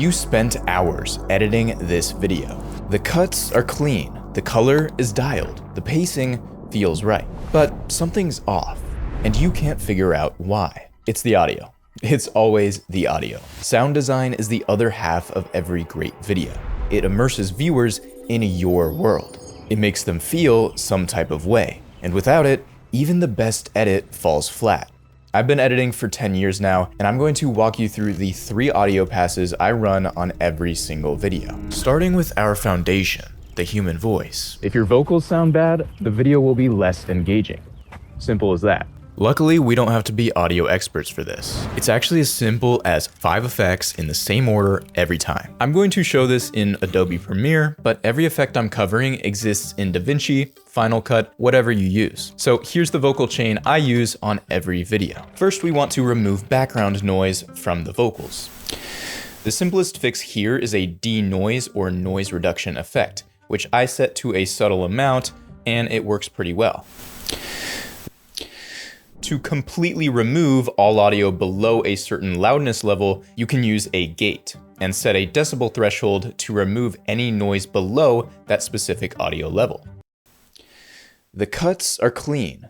You spent hours editing this video. The cuts are clean, the color is dialed, the pacing feels right, but something's off, and you can't figure out why. It's the audio. It's always the audio. Sound design is the other half of every great video. It immerses viewers in your world. It makes them feel some type of way, and without it, even the best edit falls flat. I've been editing for 10 years now, and I'm going to walk you through the 3 audio passes I run on every single video. Starting with our foundation, the human voice. If your vocals sound bad, the video will be less engaging. Simple as that. Luckily, we don't have to be audio experts for this. It's actually as simple as 5 effects in the same order every time. I'm going to show this in Adobe Premiere, but every effect I'm covering exists in DaVinci, Final Cut, whatever you use. So here's the vocal chain I use on every video. First, we want to remove background noise from the vocals. The simplest fix here is a denoise or noise reduction effect, which I set to a subtle amount, and it works pretty well. To completely remove all audio below a certain loudness level, you can use a gate and set a decibel threshold to remove any noise below that specific audio level. The cuts are clean.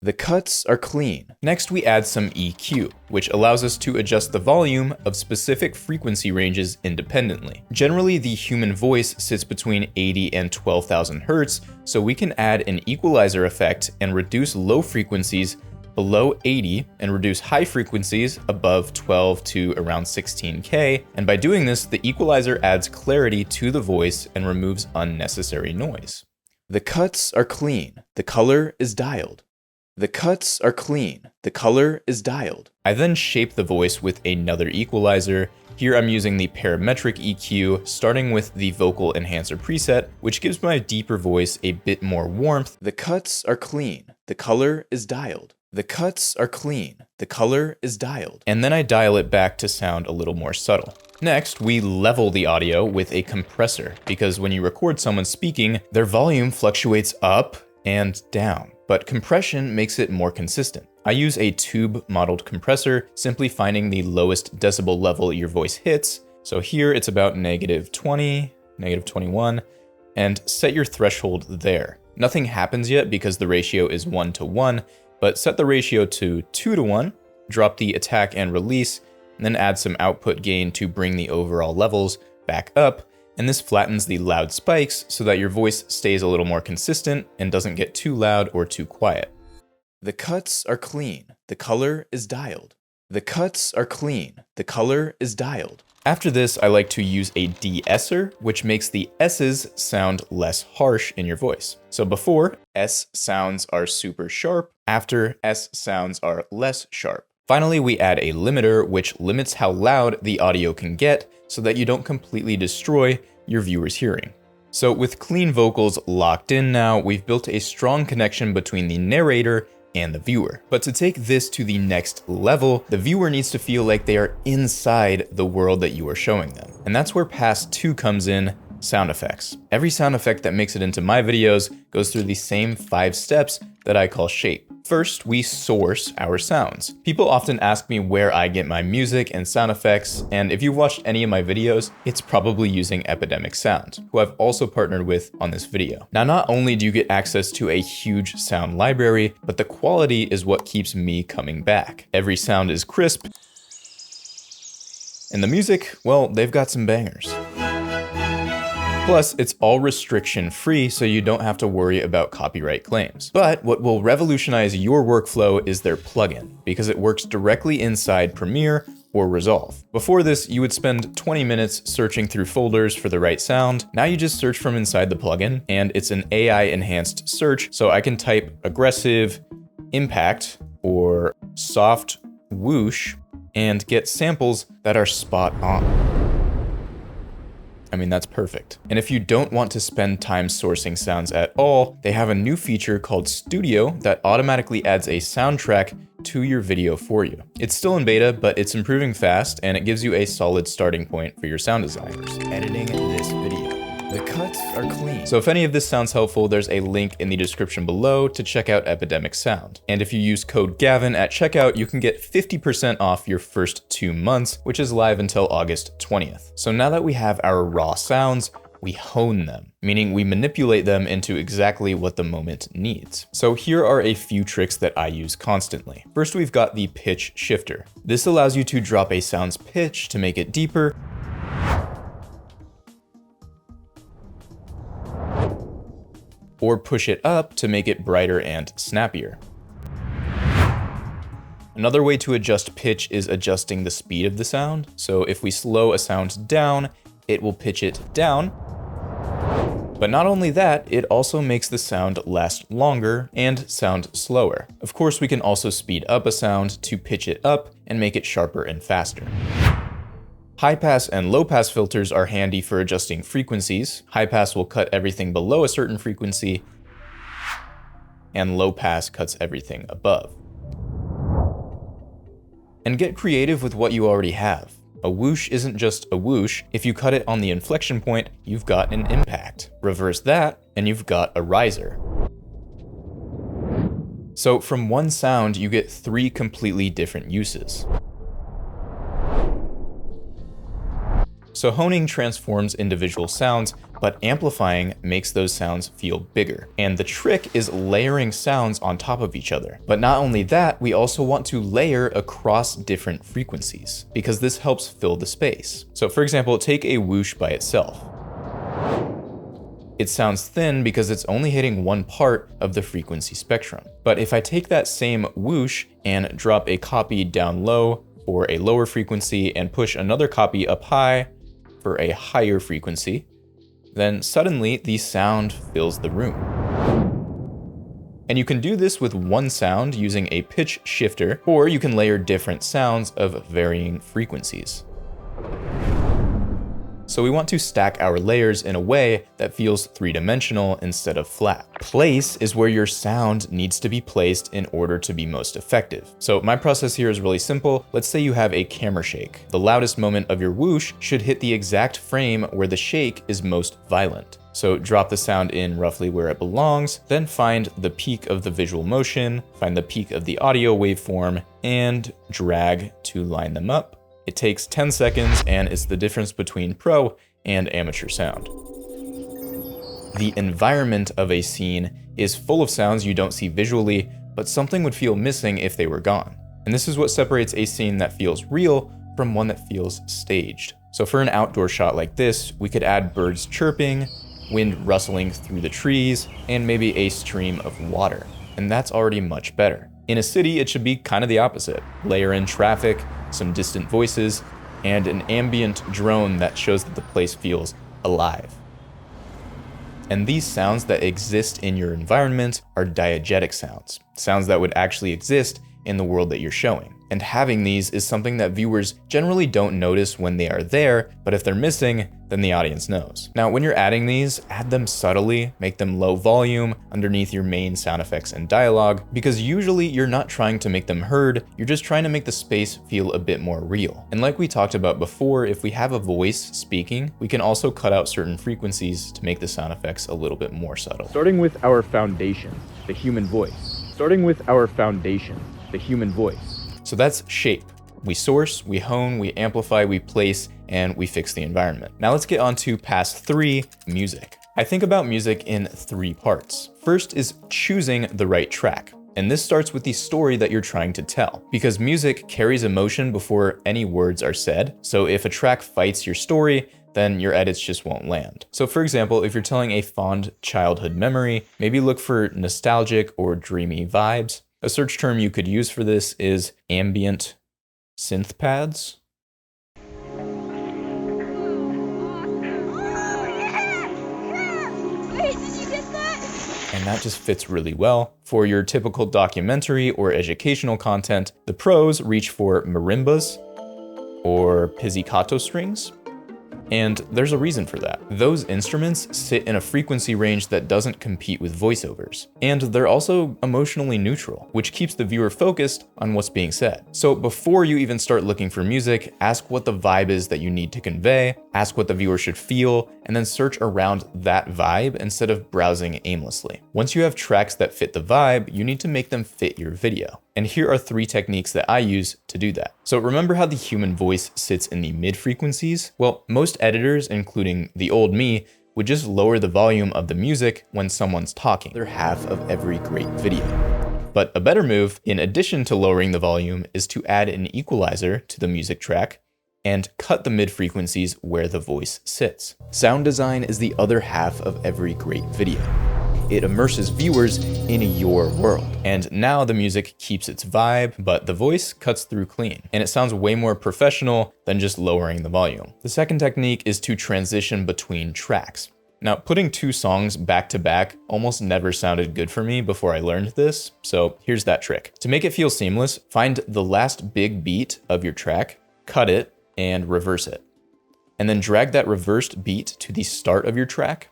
The cuts are clean. Next, we add some EQ, which allows us to adjust the volume of specific frequency ranges independently. Generally, the human voice sits between 80 and 12,000 Hertz, so we can add an equalizer effect and reduce low frequencies below 80 and reduce high frequencies above 12 to around 16K. And by doing this, the equalizer adds clarity to the voice and removes unnecessary noise. The cuts are clean. The color is dialed. The cuts are clean, the color is dialed. I then shape the voice with another equalizer. Here I'm using the parametric EQ, starting with the vocal enhancer preset, which gives my deeper voice a bit more warmth. The cuts are clean, the color is dialed. The cuts are clean, the color is dialed. And then I dial it back to sound a little more subtle. Next, we level the audio with a compressor, because when you record someone speaking, their volume fluctuates up and down, but compression makes it more consistent. I use a tube modeled compressor, simply finding the lowest decibel level your voice hits. So here it's about -20, -21, and set your threshold there. Nothing happens yet because the ratio is 1:1, but set the ratio to 2:1, drop the attack and release, and then add some output gain to bring the overall levels back up. And this flattens the loud spikes so that your voice stays a little more consistent and doesn't get too loud or too quiet. The cuts are clean, the color is dialed. The cuts are clean, the color is dialed. After this, I like to use a de-esser, which makes the S's sound less harsh in your voice. So before, S sounds are super sharp, after S sounds are less sharp. Finally, we add a limiter, which limits how loud the audio can get so that you don't completely destroy your viewer's hearing. So with clean vocals locked in now, we've built a strong connection between the narrator and the viewer. But to take this to the next level, the viewer needs to feel like they are inside the world that you are showing them. And that's where pass 2 comes in, sound effects. Every sound effect that makes it into my videos goes through the same 5 steps that I call shape. First, we source our sounds. People often ask me where I get my music and sound effects, and if you've watched any of my videos, it's probably using Epidemic Sound, who I've also partnered with on this video. Now, not only do you get access to a huge sound library, but the quality is what keeps me coming back. Every sound is crisp, and the music, well, they've got some bangers. Plus, it's all restriction-free, so you don't have to worry about copyright claims. But what will revolutionize your workflow is their plugin, because it works directly inside Premiere or Resolve. Before this, you would spend 20 minutes searching through folders for the right sound. Now you just search from inside the plugin, and it's an AI-enhanced search, so I can type aggressive, impact, or soft whoosh, and get samples that are spot on. I mean, that's perfect. And if you don't want to spend time sourcing sounds at all, they have a new feature called Studio that automatically adds a soundtrack to your video for you. It's still in beta, but it's improving fast, and it gives you a solid starting point for your sound designers. Editing this video. The cuts are clean. So if any of this sounds helpful, there's a link in the description below to check out Epidemic Sound. And if you use code Gavin at checkout, you can get 50% off your first 2 months, which is live until August 20th. So now that we have our raw sounds, we hone them, meaning we manipulate them into exactly what the moment needs. So here are a few tricks that I use constantly. First, we've got the pitch shifter. This allows you to drop a sound's pitch to make it deeper, or push it up to make it brighter and snappier. Another way to adjust pitch is adjusting the speed of the sound. So if we slow a sound down, it will pitch it down. But not only that, it also makes the sound last longer and sound slower. Of course, we can also speed up a sound to pitch it up and make it sharper and faster. High pass and low pass filters are handy for adjusting frequencies. High pass will cut everything below a certain frequency, and low pass cuts everything above. And get creative with what you already have. A whoosh isn't just a whoosh. If you cut it on the inflection point, you've got an impact. Reverse that, and you've got a riser. So from one sound, you get 3 completely different uses. So honing transforms individual sounds, but amplifying makes those sounds feel bigger. And the trick is layering sounds on top of each other. But not only that, we also want to layer across different frequencies, because this helps fill the space. So for example, take a whoosh by itself. It sounds thin because it's only hitting one part of the frequency spectrum. But if I take that same whoosh and drop a copy down low for a lower frequency and push another copy up high for a higher frequency, then suddenly the sound fills the room. And you can do this with one sound using a pitch shifter, or you can layer different sounds of varying frequencies. So we want to stack our layers in a way that feels 3-dimensional instead of flat. Place is where your sound needs to be placed in order to be most effective. So my process here is really simple. Let's say you have a camera shake. The loudest moment of your whoosh should hit the exact frame where the shake is most violent. So drop the sound in roughly where it belongs, then find the peak of the visual motion, find the peak of the audio waveform, and drag to line them up. It takes 10 seconds and it's the difference between pro and amateur sound. The environment of a scene is full of sounds you don't see visually, but something would feel missing if they were gone. And this is what separates a scene that feels real from one that feels staged. So for an outdoor shot like this, we could add birds chirping, wind rustling through the trees, and maybe a stream of water. And that's already much better. In a city, it should be kind of the opposite. Layer in traffic, some distant voices, and an ambient drone that shows that the place feels alive. And these sounds that exist in your environment are diegetic sounds, sounds that would actually exist in the world that you're showing. And having these is something that viewers generally don't notice when they are there, but if they're missing, then the audience knows. Now, when you're adding these, add them subtly, make them low volume underneath your main sound effects and dialogue, because usually you're not trying to make them heard, you're just trying to make the space feel a bit more real. And like we talked about before, if we have a voice speaking, we can also cut out certain frequencies to make the sound effects a little bit more subtle. Starting with our foundation, the human voice. Starting with our foundation, the human voice. So that's shape. We source, we hone, we amplify, we place, and we fix the environment. Now let's get on to pass 3, music. I think about music in 3 parts. First is choosing the right track. And this starts with the story that you're trying to tell, because music carries emotion before any words are said. So if a track fights your story, then your edits just won't land. So for example, if you're telling a fond childhood memory, maybe look for nostalgic or dreamy vibes. A search term you could use for this is ambient synth pads. And that just fits really well. For your typical documentary or educational content, the pros reach for marimbas or pizzicato strings. And there's a reason for that. Those instruments sit in a frequency range that doesn't compete with voiceovers. And they're also emotionally neutral, which keeps the viewer focused on what's being said. So before you even start looking for music, ask what the vibe is that you need to convey, ask what the viewer should feel, and then search around that vibe instead of browsing aimlessly. Once you have tracks that fit the vibe, you need to make them fit your video. And here are 3 techniques that I use to do that. So remember how the human voice sits in the mid frequencies? Well, most editors, including the old me, would just lower the volume of the music when someone's talking. They're half of every great video. But a better move, in addition to lowering the volume, is to add an equalizer to the music track and cut the mid frequencies where the voice sits. Sound design is the other half of every great video. It immerses viewers in your world. And now the music keeps its vibe, but the voice cuts through clean. And it sounds way more professional than just lowering the volume. The second technique is to transition between tracks. Now, putting 2 songs back to back almost never sounded good for me before I learned this, so here's that trick. To make it feel seamless, find the last big beat of your track, cut it, and reverse it. And then drag that reversed beat to the start of your track,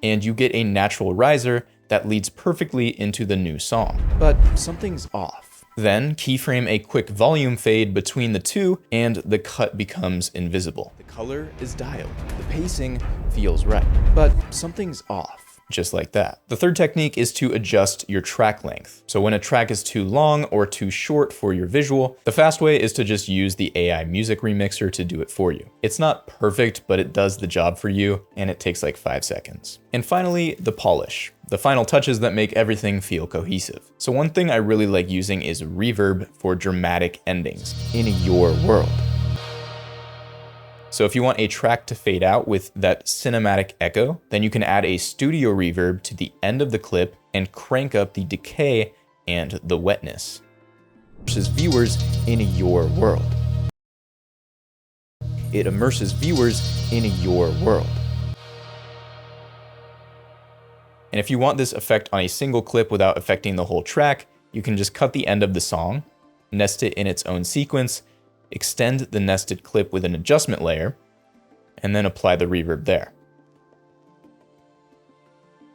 and you get a natural riser that leads perfectly into the new song. But something's off. Then keyframe a quick volume fade between the 2 and the cut becomes invisible. The color is dialed. The pacing feels right, but something's off. Just like that. The third technique is to adjust your track length. So when a track is too long or too short for your visual, the fast way is to just use the AI music remixer to do it for you. It's not perfect, but it does the job for you, and it takes like 5 seconds. And finally, the polish. The final touches that make everything feel cohesive. So one thing I really like using is reverb for dramatic endings in your world. So if you want a track to fade out with that cinematic echo, then you can add a studio reverb to the end of the clip and crank up the decay and the wetness. Immerses viewers in your world. It immerses viewers in your world. And if you want this effect on a single clip without affecting the whole track, you can just cut the end of the song, nest it in its own sequence, extend the nested clip with an adjustment layer, and then apply the reverb there.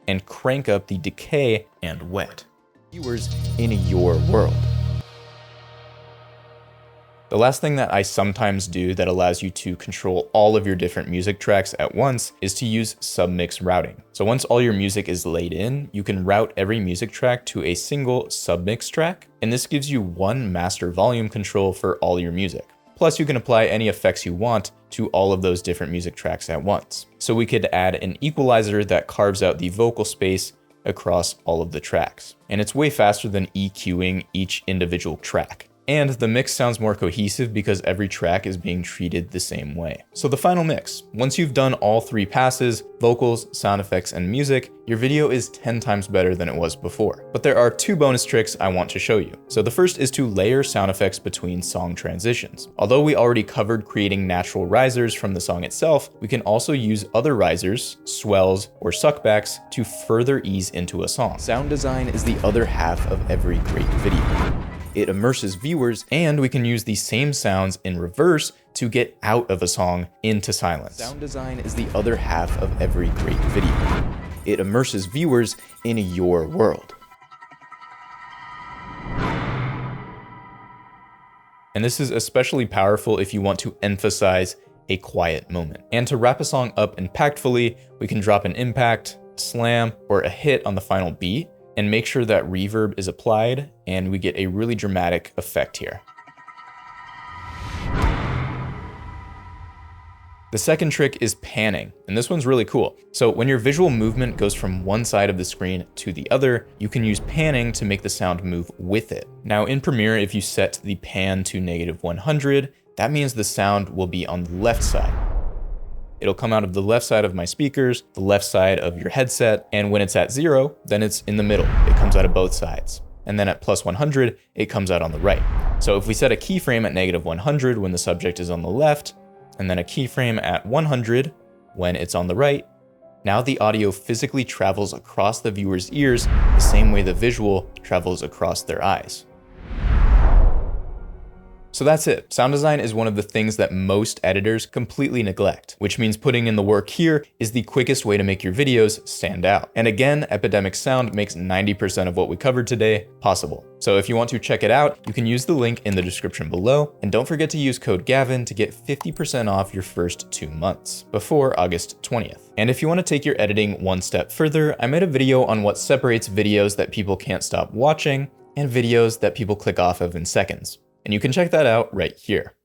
And crank up the decay and wet. Viewers in your world. The last thing that I sometimes do that allows you to control all of your different music tracks at once is to use submix routing. So once all your music is laid in, you can route every music track to a single submix track, and this gives you one master volume control for all your music. Plus you can apply any effects you want to all of those different music tracks at once. So we could add an equalizer that carves out the vocal space across all of the tracks. And it's way faster than EQing each individual track. And the mix sounds more cohesive because every track is being treated the same way. So the final mix. Once you've done all 3 passes, vocals, sound effects, and music, your video is 10 times better than it was before. But there are 2 bonus tricks I want to show you. So the first is to layer sound effects between song transitions. Although we already covered creating natural risers from the song itself, we can also use other risers, swells, or suckbacks to further ease into a song. Sound design is the other half of every great video. It immerses viewers, and we can use the same sounds in reverse to get out of a song into silence. Sound design is the other half of every great video. It immerses viewers in your world. And this is especially powerful if you want to emphasize a quiet moment. And to wrap a song up impactfully, we can drop an impact, slam, or a hit on the final beat, and make sure that reverb is applied, and we get a really dramatic effect here. The second trick is panning, and this one's really cool. So when your visual movement goes from one side of the screen to the other, you can use panning to make the sound move with it. Now in Premiere, if you set the pan to -100, that means the sound will be on the left side. It'll come out of the left side of my speakers, the left side of your headset, and when it's at 0, then it's in the middle. It comes out of both sides. And then at +100, it comes out on the right. So if we set a keyframe at -100 when the subject is on the left, and then a keyframe at 100 when it's on the right, now the audio physically travels across the viewer's ears the same way the visual travels across their eyes. So that's it. Sound design is one of the things that most editors completely neglect, which means putting in the work here is the quickest way to make your videos stand out. And again, Epidemic Sound makes 90% of what we covered today possible. So if you want to check it out, you can use the link in the description below, and don't forget to use code Gavin to get 50% off your first 2 months before August 20th. And if you want to take your editing one step further, I made a video on what separates videos that people can't stop watching and videos that people click off of in seconds. And you can check that out right here.